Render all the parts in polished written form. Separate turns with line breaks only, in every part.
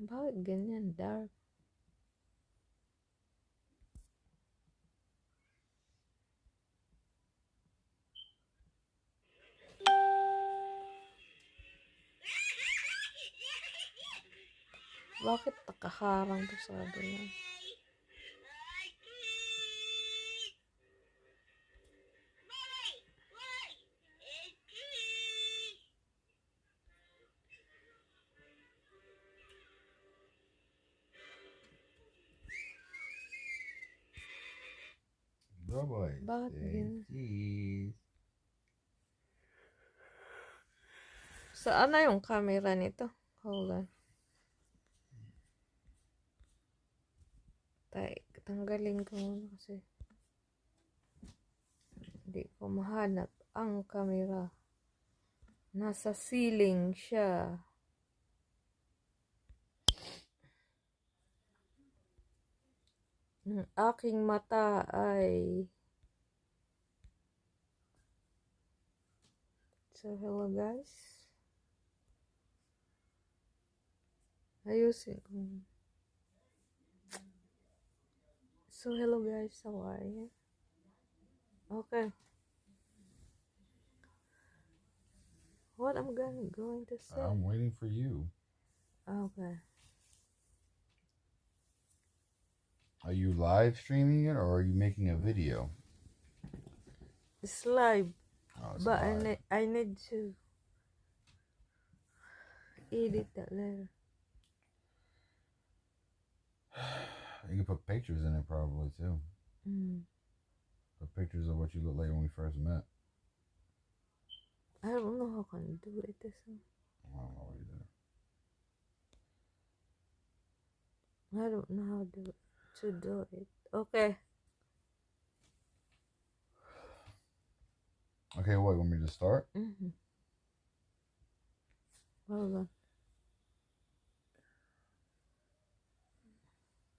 Bakit ganyan, dark? Bakit nakaharang to sa kabila?
Bye-bye.
Bakit ganyan?
Cheese.
Saan na yung camera nito? Hold on. Tanggalin ko muna kasi hindi ko mahanap ang camera. Nasa ceiling siya. Ang aking mata ay... So, hello guys. Ayusin ko. So, hello guys. How are you? Okay. What I'm going to say?
I'm waiting for you.
Okay.
Are you live streaming it or are you making a video?
It's live.
Oh, it's
But
live.
I need to edit that later.
You can put pictures in it probably too. Put pictures of what you looked like when we first met.
I don't know how can do it.
I don't know either.
I don't know how to do it. Okay.
Okay, what, you want me to start?
Hold on.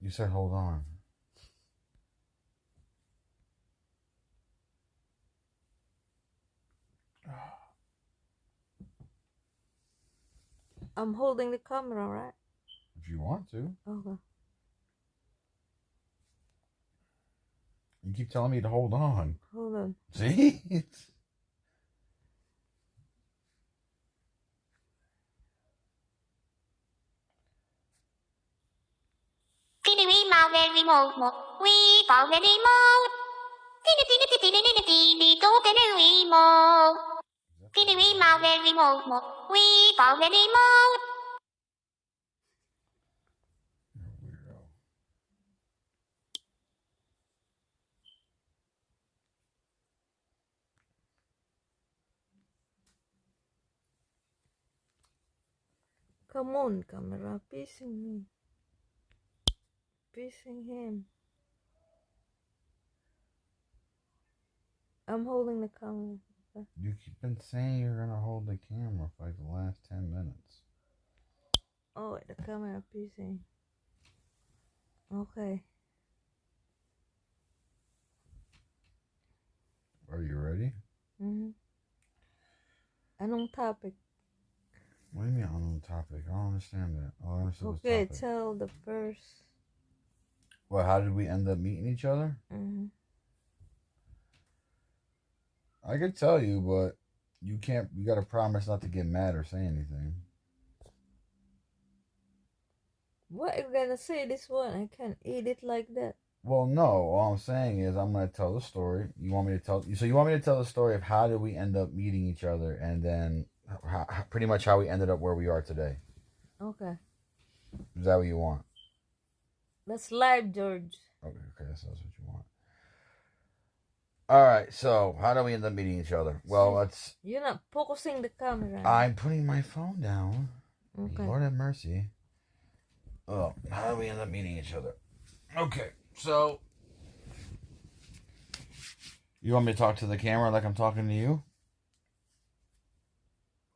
You said hold on.
I'm holding the camera, right?
If you want to.
Okay.
You keep telling me to hold on.
Hold on.
See?
We màu về remote một we vào về remote tini tố cái remote tini we màu về remote một we vào về remote.
You're a weirdo.
Come on, camera. Pissing me. Pissing him. I'm holding the camera.
You keep been saying you're gonna hold the camera for like the last 10 minutes.
Oh, the camera pissing. Okay.
Are you ready?
Anong topic?
What do you mean on the topic? I don't understand that. I don't understand
Okay,
this topic.
tell the first.
Well, how did we end up meeting each other? I could tell you, but you can't. You gotta promise not to get mad or say anything.
What are you gonna say this one? I can't eat it like that.
Well, no. All I'm saying is I'm gonna tell the story. You want me to tell? So you want me to tell the story of how did we end up meeting each other, and then pretty much how we ended up where we are today.
Okay.
Is that what you want?
That's live, George.
Okay, that's what you want. All right, so how do we end up meeting each other? Well, let's...
You're not focusing the camera.
I'm putting my phone down.
Okay.
Lord have mercy. Oh, how do we end up meeting each other? Okay, so... You want me to talk to the camera like I'm talking to you?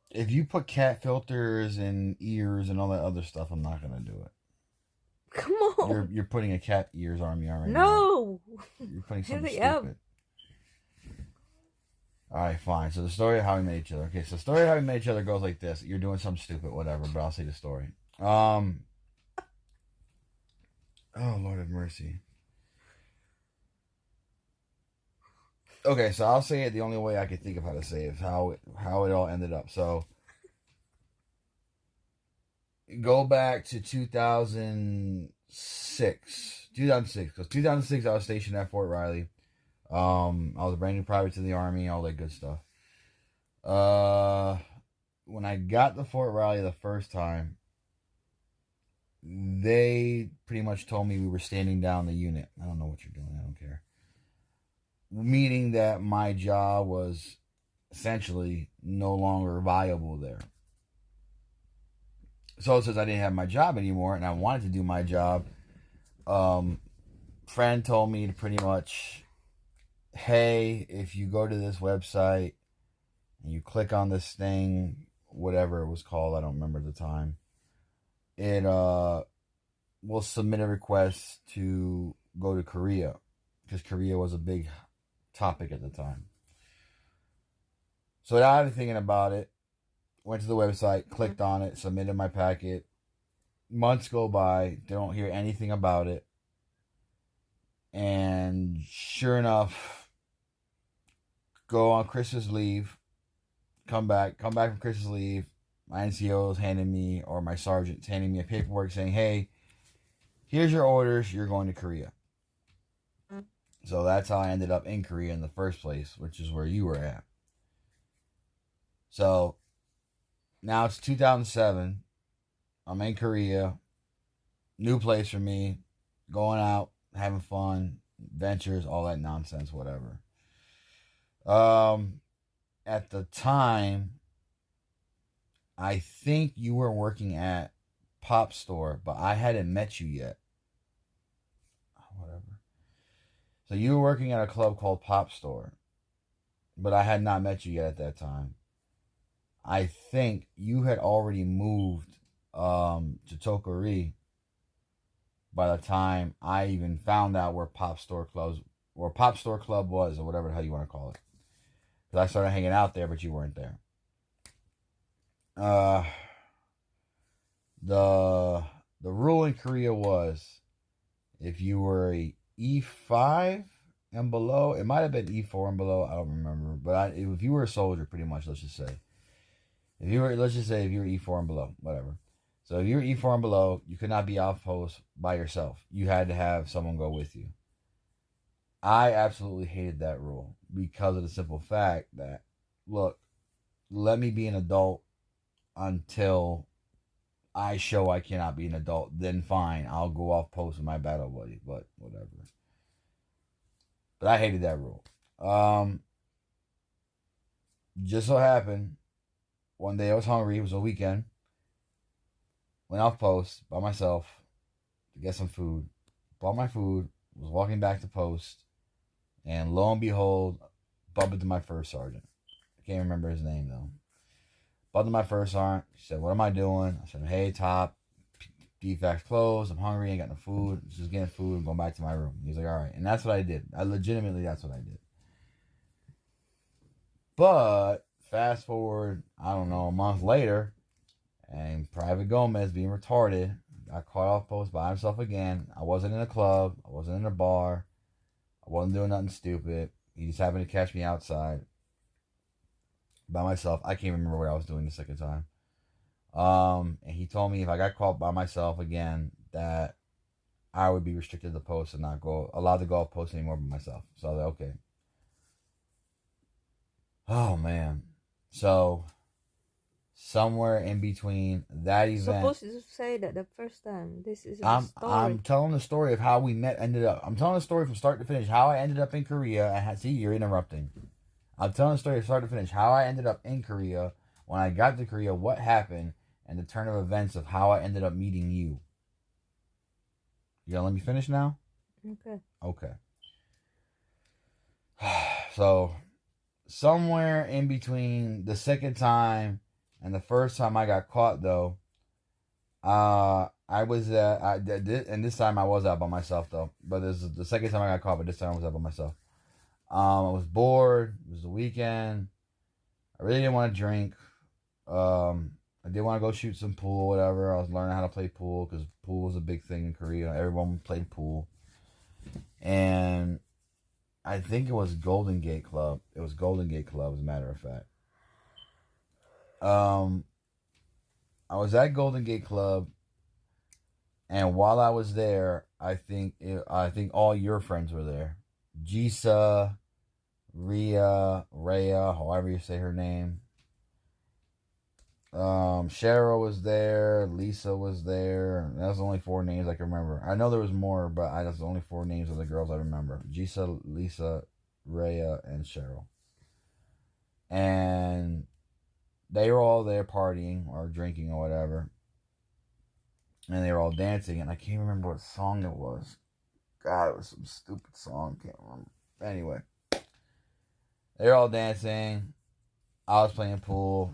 If you put cat filters and ears and all that other stuff, I'm not going to do it.
Come on.
You're putting a cat ears on me right now.
No.
You're putting something
Hurry up.
stupid. Alright, fine. So the story of how we met each other. Okay, so the story of how we met each other goes like this. You're doing something stupid, whatever, but I'll say the story. Oh, Lord have mercy. Okay, so I'll say it the only way I can think of how to say it, how it all ended up. So go back to 2006. 2006, because 2006 I was stationed at Fort Riley. I was a brand new private to the Army, all that good stuff. When I got to Fort Riley the first time, they pretty much told me we were standing down the unit. I don't know what you're doing. I don't care. Meaning that my job was essentially no longer viable there. So since I didn't have my job anymore and I wanted to do my job, friend told me to pretty much, hey, if you go to this website and you click on this thing, whatever it was called, I don't remember the time, it will submit a request to go to Korea, because Korea was a big topic at the time. So I was thinking about it, went to the website, clicked on it, submitted my packet. Months go by, don't hear anything about it. And sure enough, go on Christmas leave, come back from Christmas leave, my NCO is handing me, or my sergeant's handing me a paperwork saying, hey, here's your orders, you're going to Korea. So that's how I ended up in Korea in the first place, which is where you were at. So now it's 2007. I'm in Korea. New place for me. Going out, having fun, adventures, all that nonsense, whatever. At the time, I think you were working at Pop Store, but I hadn't met you yet. Whatever. So you were working at a club called Pop Store, but I had not met you yet at that time. I think you had already moved to Tokori by the time I even found out where Pop Store Club was, or whatever the hell you want to call it. Because I started hanging out there, but you weren't there. The rule in Korea was, if you were a E5 and below, it might have been E4 and below, I don't remember, but if you were a soldier, pretty much, let's just say, if you were E4 and below, whatever. So if you were E4 and below, you could not be off post by yourself. You had to have someone go with you. I absolutely hated that rule because of the simple fact that, look, let me be an adult until I show I cannot be an adult. Then fine, I'll go off post with my battle buddy, but whatever. But I hated that rule. Just so happened, one day I was hungry. It was a weekend. Went off post by myself to get some food. Bought my food. Was walking back to post. And lo and behold, bumped into my first sergeant. I can't remember his name though. Bumped into my first sergeant. He said, what am I doing? I said, hey, Top. DFAC's closed. I'm hungry. Ain't got no food. Just getting food and going back to my room. He's like, all right. And that's what I did. That's what I did. But fast forward, I don't know, a month later, and Private Gomez, being retarded, got caught off post by himself again. I wasn't in a club. I wasn't in a bar. I wasn't doing nothing stupid. He just happened to catch me outside by myself. I can't remember what I was doing the second time. And he told me if I got caught by myself again, that I would be restricted to post and not allowed to go off post anymore by myself. So I was like, okay. Oh, man. So, somewhere in between that event...
Supposed to say that the first time. This is a story.
I'm telling the story of how we ended up. I'm telling the story from start to finish. How I ended up in Korea. See, you're interrupting. I'm telling the story from start to finish. How I ended up in Korea. When I got to Korea, what happened. And the turn of events of how I ended up meeting you. You gonna let me finish now? Okay. So... somewhere in between the second time and the first time I got caught, though, I was and this time I was out by myself, though. But this is the second time I got caught, but this time I was out by myself. I was bored. It was the weekend. I really didn't want to drink. I I did want to go shoot some pool, whatever. I was learning how to play pool because pool was a big thing in Korea. Everyone played pool. And I think it was Golden Gate Club. It was Golden Gate Club, as a matter of fact. I was at Golden Gate Club, and while I was there, I think all your friends were there. Jisa, Rhea, however you say her name. Cheryl was there. Lisa was there. That's the only 4 names I can remember. I know there was more, but that's the only 4 names of the girls I remember. Jisa, Lisa, Rhea, and Cheryl. And they were all there partying or drinking or whatever. And they were all dancing, and I can't remember what song it was. God, it was some stupid song. Can't remember. Anyway, they were all dancing. I was playing pool.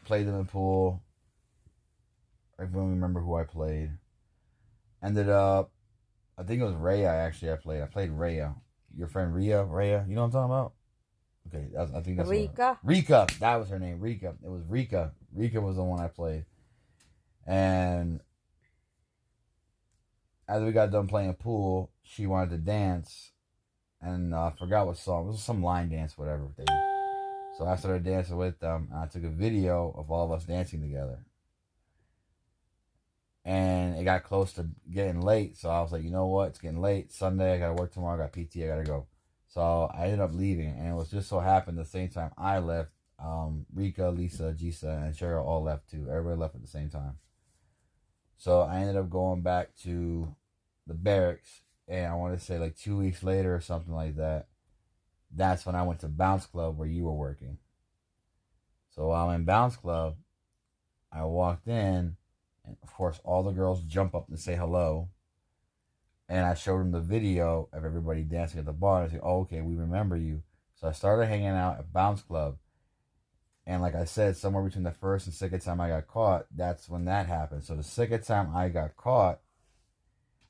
Played them in pool. I don't remember who I played. Ended up, I think it was Rhea. I played Rhea. Your friend Rhea. You know what I'm talking about? Okay, I think that's
Rika.
Rika. That was her name. Rika. It was Rika. Rika was the one I played. And after we got done playing pool, she wanted to dance, and I forgot what song. It was some line dance, whatever thing. So I started dancing with them, and I took a video of all of us dancing together. And it got close to getting late, so I was like, you know what? It's getting late. Sunday, I got to work tomorrow. I got PT, I got to go. So I ended up leaving, and it was just so happened the same time I left, Rika, Lisa, Jisa, and Cheryl all left too. Everybody left at the same time. So I ended up going back to the barracks, and I want to say like 2 weeks later or something like that. That's when I went to Bounce Club where you were working. So while I'm in Bounce Club, I walked in, and of course all the girls jump up and say hello. And I showed them the video of everybody dancing at the bar. And I said, oh, okay, we remember you. So I started hanging out at Bounce Club. And like I said, somewhere between the first and second time I got caught, that's when that happened. So the second time I got caught,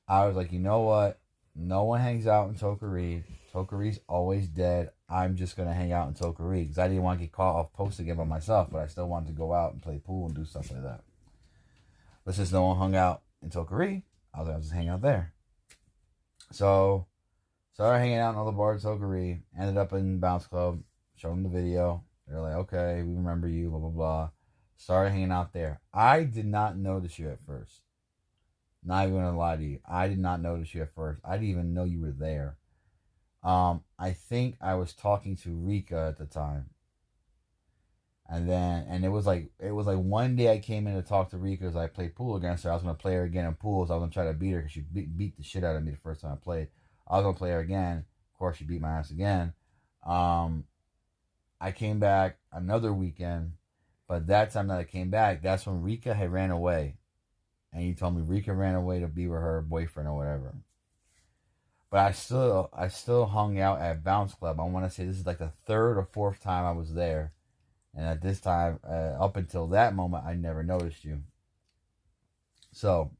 I was like, you know what? No one hangs out in Tokari. Tokari's always dead. I'm just going to hang out in Tokari. Because I didn't want to get caught off post again by myself. But I still wanted to go out and play pool and do stuff like that. But since no one hung out in Tokari, I was like, I'll just hang out there. So, started hanging out in all the bars in Tokari. Ended up in Bounce Club. Showed them the video. They're like, okay, we remember you, blah, blah, blah. Started hanging out there. I did not notice you at first. Not even gonna lie to you. I did not notice you at first. I didn't even know you were there. I think I was talking to Rika at the time. And it was like one day I came in to talk to Rika as I played pool against her. I was gonna play her again in pool, so I was gonna try to beat her because she beat the shit out of me the first time I played. I was gonna play her again. Of course, she beat my ass again. I came back another weekend, but that time that I came back, that's when Rika had ran away. And you told me Rika ran away to be with her boyfriend or whatever. But I still hung out at Bounce Club. I want to say this is like the 3rd or 4th time I was there. And at this time, up until that moment, I never noticed you. So,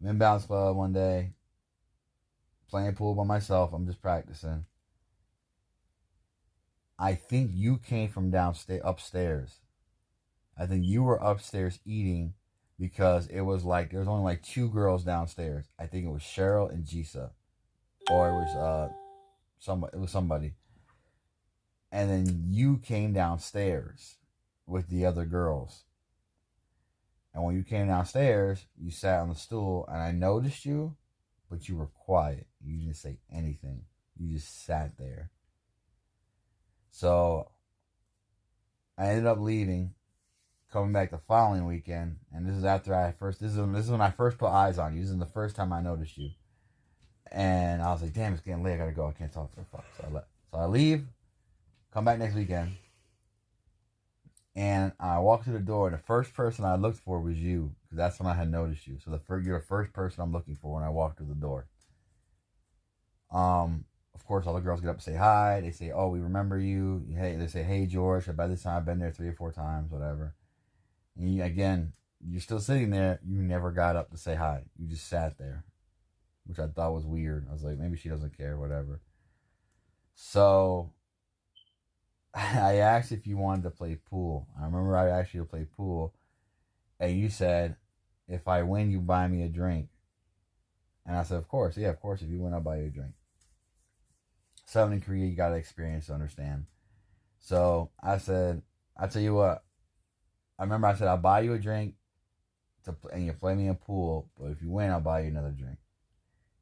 I'm in Bounce Club one day, playing pool by myself. I'm just practicing. I think you came from upstairs. I think you were upstairs eating because it was like there was only like 2 girls downstairs. I think it was Cheryl and Jisa, or it was somebody. It was somebody. And then you came downstairs with the other girls. And when you came downstairs, you sat on the stool, and I noticed you, but you were quiet. You didn't say anything. You just sat there. So I ended up leaving, coming back the following weekend, and this is after this is when I first put eyes on you. This is the first time I noticed you. And I was like, damn, it's getting late. I gotta go. I can't talk to her. Fuck. So I leave, come back next weekend, and I walked through the door, and the first person I looked for was you, because that's when I had noticed you. So you're the first person I'm looking for when I walk through the door. Of course, all the girls get up and say hi. They say, oh, we remember you. Hey, they say, hey, George. By this time, I've been there 3 or 4 times, whatever. And you're still sitting there. You never got up to say hi. You just sat there, which I thought was weird. I was like, maybe she doesn't care, whatever. So, I asked if you wanted to play pool. I remember I asked you to play pool, and you said, if I win, you buy me a drink. And I said, of course. Yeah, of course. If you win, I'll buy you a drink. Something in Korea you got to experience to understand. So I said, I'll tell you what. I remember I said, I'll buy you a drink and you play me in pool, but if you win, I'll buy you another drink.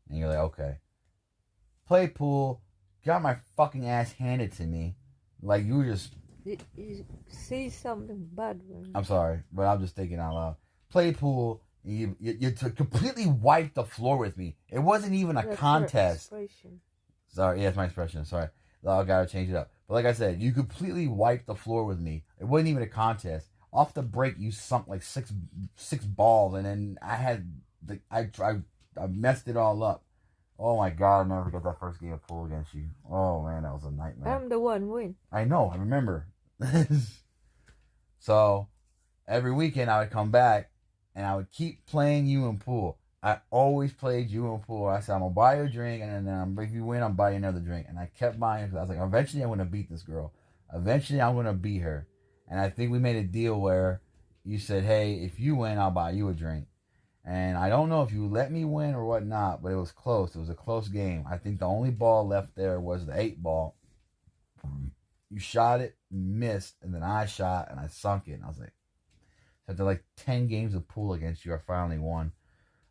And you're like, okay. Play pool, got my fucking ass handed to me. Like, you were just...
You see something bad when...
I'm sorry, but I'm just thinking out loud. Play pool, and you completely wiped the floor with me. It wasn't even a contest. Sorry, yeah, it's my expression, sorry. I gotta change it up. But like I said, you completely wiped the floor with me. It wasn't even a contest. Off the break, you sunk like six balls, and then I messed it all up. Oh my God, I'll never forget that first game of pool against you. Oh man, that was a nightmare.
I'm the one win.
I know, I remember. So every weekend I would come back and I would keep playing you in pool. I always played you in pool. I said, I'm gonna buy you a drink, and then if you win, I'll buy you another drink. And I kept buying because I was like, eventually I'm gonna beat this girl. Eventually I'm gonna beat her. And I think we made a deal where you said, hey, if you win, I'll buy you a drink. And I don't know if you let me win or whatnot, but it was close. It was a close game. I think the only ball left there was the 8 ball. You shot it, missed, and then I shot, and I sunk it. And I was like, after like 10 games of pool against you, I finally won.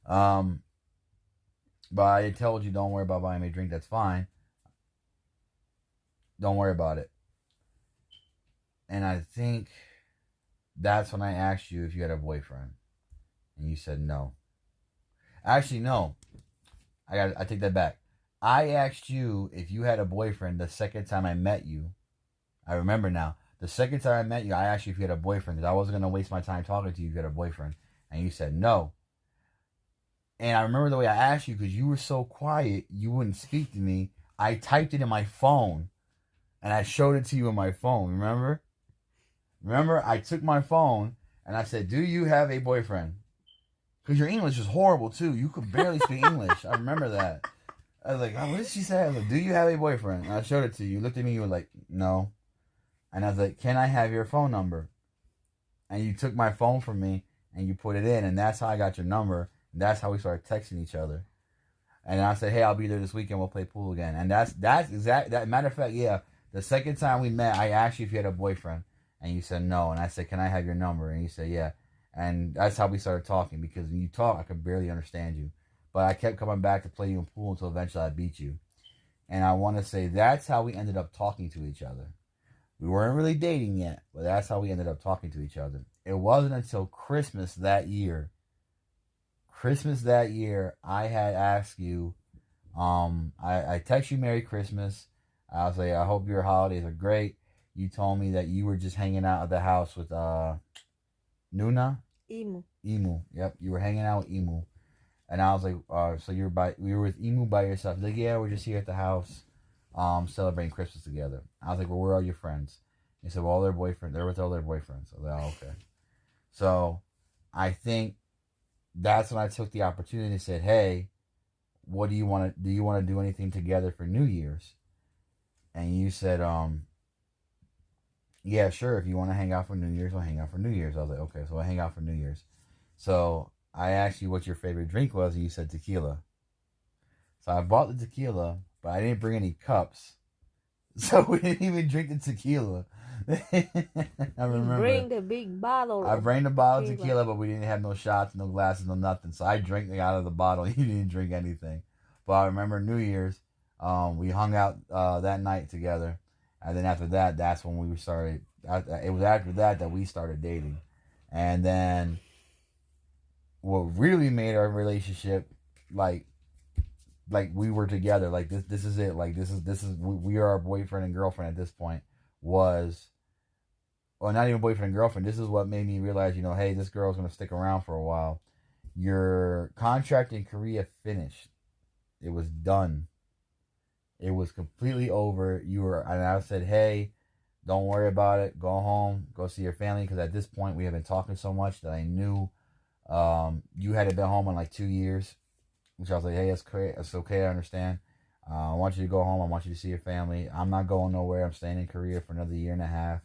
But I told you, don't worry about buying me a drink. That's fine. Don't worry about it. And I think that's when I asked you if you had a boyfriend. And you said no. Actually, no. I take that back. I asked you if you had a boyfriend the second time I met you. I remember now. The second time I met you, I asked you if you had a boyfriend because I wasn't going to waste my time talking to you if you had a boyfriend. And you said no. And I remember the way I asked you because you were so quiet, you wouldn't speak to me. I typed it in my phone and I showed it to you on my phone. Remember? Remember, I took my phone and I said, do you have a boyfriend? Because your English is horrible too. You could barely speak English. I remember that. I was like, oh, what did she say? I was like, do you have a boyfriend? And I showed it to you. You looked at me, you were like, no. And I was like, can I have your phone number? And you took my phone from me and you put it in, and that's how I got your number. And that's how we started texting each other. And I said, hey, I'll be there this weekend. We'll play pool again. And that's exact. That matter of fact, yeah. The second time we met, I asked you if you had a boyfriend, and you said no. And I said, can I have your number? And you said, yeah. And that's how we started talking, because when you talk, I could barely understand you. But I kept coming back to play you in pool until eventually I beat you. And I want to say that's how we ended up talking to each other. We weren't really dating yet, but that's how we ended up talking to each other. It wasn't until Christmas that year, I had asked you, I text you Merry Christmas. I was like, I hope your holidays are great. You told me that you were just hanging out at the house with Nuna? Emu. Yep, you were hanging out with Emu. And I was like, so you were with Emu by yourself. He's like, yeah, we're just here at the house, celebrating Christmas together. I was like, well, where are your friends? He said, well, all their boyfriends. They're with all their boyfriends. I was like, oh, okay. So I think that's when I took the opportunity and said, hey, what do you want to do anything together for New Year's? And you said, yeah, sure. If you want to hang out for New Year's, we'll hang out for New Year's. I was like, okay, so we'll hang out for New Year's. So I asked you what your favorite drink was, and you said tequila. So I bought the tequila, but I didn't bring any cups. So we didn't even drink the tequila. I remember.
Bring the big bottle.
I bring the bottle of tequila, but we didn't have no shots, no glasses, no nothing. So I drank out of the bottle. You didn't drink anything. But I remember New Year's, we hung out that night together. And then after that, that's when we started. It was after that we started dating. And then what really made our relationship like we were together, like this is it, like this is we are our boyfriend and girlfriend at this point, was, or not even boyfriend and girlfriend. This is what made me realize, hey, this girl's gonna stick around for a while. Your contract in Korea finished. It was done. It was completely over. And I said, hey, don't worry about it. Go home, go see your family, because at this point we have been talking so much that I knew you hadn't been home in like 2 years, which I was like, hey, it's okay, I understand. I want you to go home. I want you to see your family. I'm not going nowhere. I'm staying in Korea for another year and a half.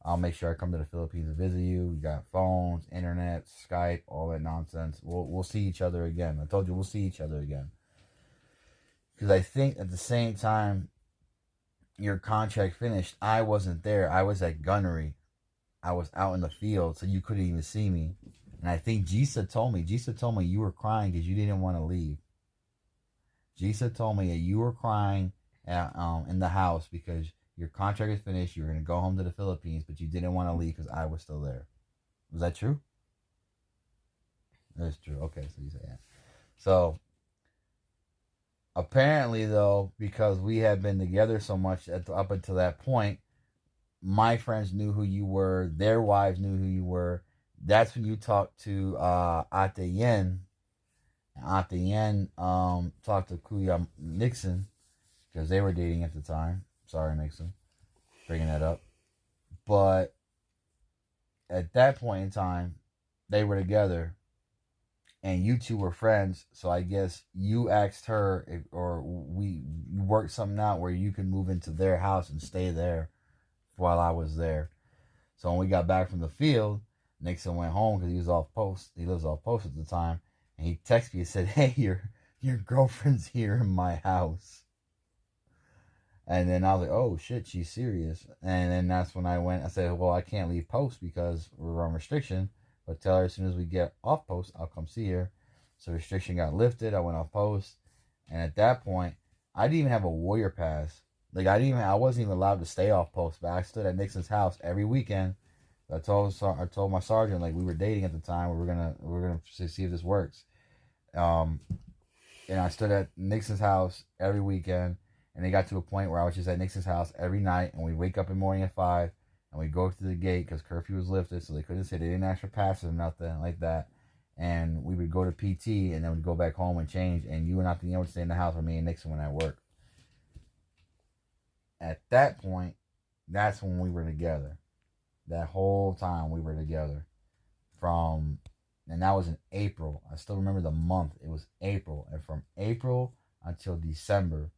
I'll make sure I come to the Philippines to visit you. We got phones, internet, Skype, all that nonsense. We'll see each other again. I told you we'll see each other again. Because I think at the same time your contract finished, I wasn't there. I was at gunnery. I was out in the field, so you couldn't even see me. And I think Jisa told me you were crying because you didn't want to leave. Jisa told me that you were crying in the house because your contract is finished. You were going to go home to the Philippines, but you didn't want to leave because I was still there. Was that true? That's true. Okay, so you say that. So, apparently, though, because we had been together so much up until that point, my friends knew who you were. Their wives knew who you were. That's when you talked to Ate Yen. Ate Yen talked to Kuya Nixon because they were dating at the time. Sorry, Nixon, bringing that up. But at that point in time, they were together, and you two were friends. So I guess you asked her, we worked something out where you could move into their house and stay there while I was there. So when we got back from the field, Nixon went home because he was off post. He lives off post at the time. And he texted me and said, hey, your girlfriend's here in my house. And then I was like, oh, shit, she's serious. And then that's when I said, well, I can't leave post because we're on restriction. But tell her as soon as we get off post, I'll come see her. So restriction got lifted. I went off post. And at that point, I didn't even have a warrior pass. Like, I wasn't even allowed to stay off post. But I stood at Nixon's house every weekend. I told my sergeant, like, we were dating at the time. We were gonna see if this works. And I stood at Nixon's house every weekend, and it got to a point where I was just at Nixon's house every night, and we'd wake up in the morning at 5, and we'd go to the gate because curfew was lifted, so they couldn't say they didn't ask for passes or nothing like that. And we would go to PT, and then we'd go back home and change, and you and I would stay in the house with me and Nixon when I work. At that point, that's when we were together. That whole time we were together. And that was in April. I still remember the month. It was April. And from April until December.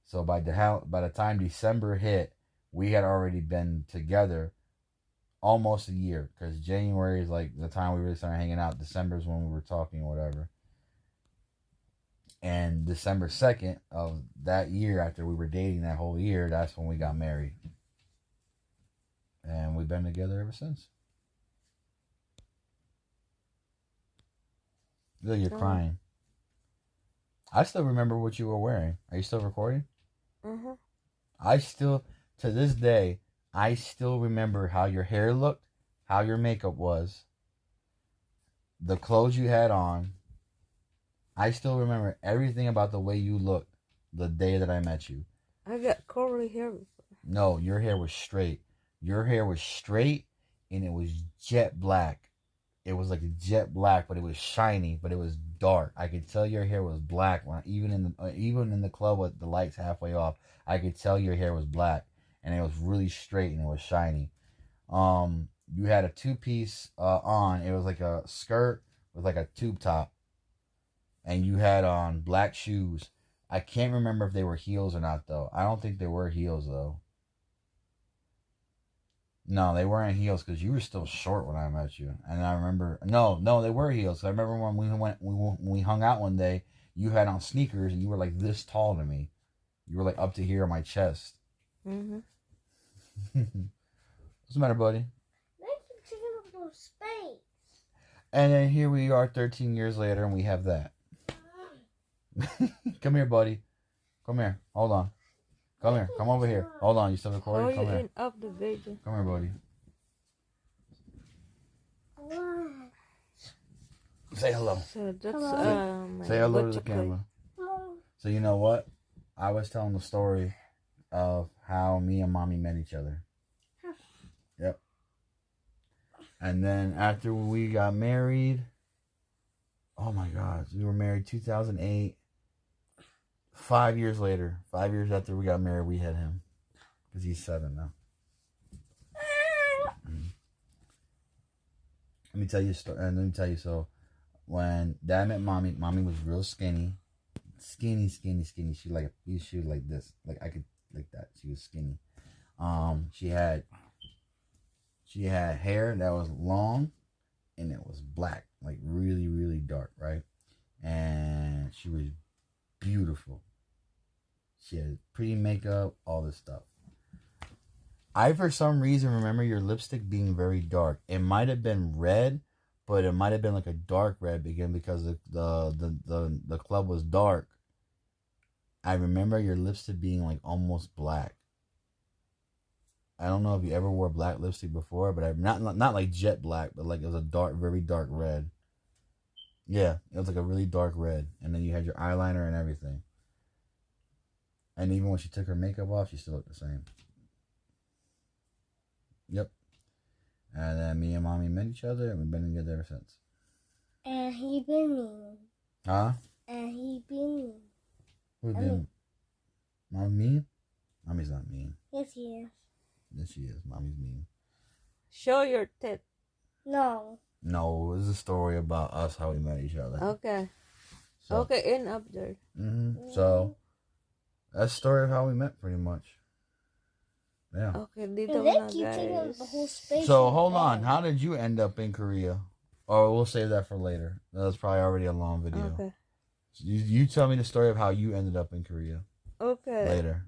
So by the time December hit, we had already been together almost a year. Because January is like the time we really started hanging out. December is when we were talking or whatever. And December 2nd of that year, after we were dating that whole year, that's when we got married. And we've been together ever since. Look, you're crying. I still remember what you were wearing. Are you still recording?
Mm-hmm.
To this day, I still remember how your hair looked, how your makeup was, the clothes you had on. I still remember everything about the way you looked the day that I met you.
I got curly hair.
No, your hair was straight. Your hair was straight, and it was jet black. It was like jet black, but it was shiny, but it was dark. I could tell your hair was black even in the club with the lights halfway off. I could tell your hair was black, and it was really straight and it was shiny. You had a 2-piece on. It was like a skirt with like a tube top, and you had on black shoes. I can't remember if they were heels or not though. I don't think they were heels though. No, they weren't heels because you were still short when I met you. And I remember, no, they were heels. I remember when we hung out one day, you had on sneakers and you were like this tall to me. You were like up to here on my chest.
Mm-hmm.
What's the matter, buddy?
Taking up no space.
And then here we are 13 years later and we have that. Come here, buddy. Come here. Hold on. Come here. Come over here. Hold on. You still recording? Come here.
Up the video.
Come here, buddy. Say hello.
So that's
Say hello to the camera. So you know what? I was telling the story of how me and Mommy met each other. Yep. And then after we got married, oh my God, we were married 2008. 5 years later, 5 years after we got married, we had him. Because he's 7 now. Let me tell you, so when Dad met Mommy, Mommy was real skinny. skinny. She was like this. Like I could like that. She was skinny. She had hair that was long and it was black, like really, really dark, right? And she was beautiful. She had pretty makeup, all this stuff. I, for some reason, remember your lipstick being very dark. It might have been red, but it might have been like a dark red again because the club was dark. I remember your lipstick being like almost black. I don't know if you ever wore black lipstick before, but not like jet black, but like it was a dark, very dark red. Yeah, it was like a really dark red, and then you had your eyeliner and everything. And even when she took her makeup off, she still looked the same. Yep. And then me and mommy met each other, and we've been together ever since.
And he been mean.
Huh?
And he been mean.
Who's been? Mommy mean? Mommy's not mean.
Yes, he is.
Yes, she is. Mommy's mean.
Show your tit.
No.
No, this is a story about us, how we met each other.
Okay.
So,
Okay, in up there.
So, that's the story of how we met, pretty much. Yeah.
Okay, dito
And they
na
keep taking up
guys.
the whole space.
So,
in
hold
the
on.
bed.
How did you end up in Korea? Or we'll save that for later. That's probably already a long video.
Okay.
You tell me the story of how you ended up in Korea
Okay.
later.